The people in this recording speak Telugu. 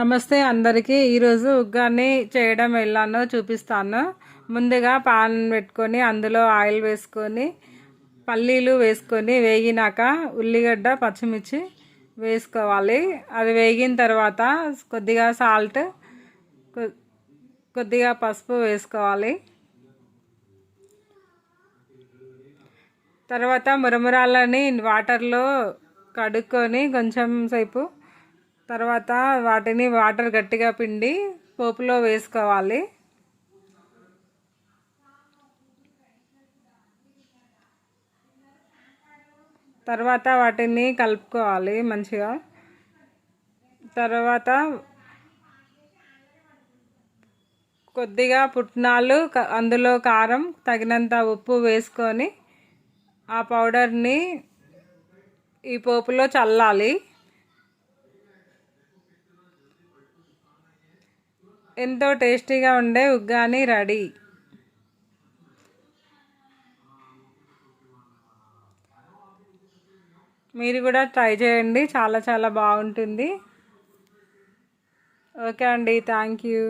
నమస్తే అందరికీ. ఈరోజు ఉగ్గాని చేయడం ఎలానో చూపిస్తాను. ముందుగా పాన్ పెట్టుకొని అందులో ఆయిల్ వేసుకొని పల్లీలు వేసుకొని వేగినాక ఉల్లిగడ్డ పచ్చిమిర్చి వేసుకోవాలి. అది వేగిన తర్వాత కొద్దిగా సాల్ట్, కొద్దిగా పసుపు వేసుకోవాలి. తర్వాత మురమురాలని వాటర్లో కడుక్కొని కొంచెం సేపు తర్వాత వాటిని వాటర్ గట్టిగా పిండి పోపులో వేసుకోవాలి. తర్వాత వాటిని కలుపుకోవాలి మంచిగా. తర్వాత కొద్దిగా పుట్నాలు, అందులో కారం, తగినంత ఉప్పు వేసుకొని ఆ పౌడర్ని ఈ పోపులో చల్లాలి. ఎంతో టేస్టీగా ఉండే ఉగ్గాని రెడీ. మీరు కూడా ట్రై చేయండి, చాలా చాలా బాగుంటుంది. ఓకే అండి, థ్యాంక్ యూ.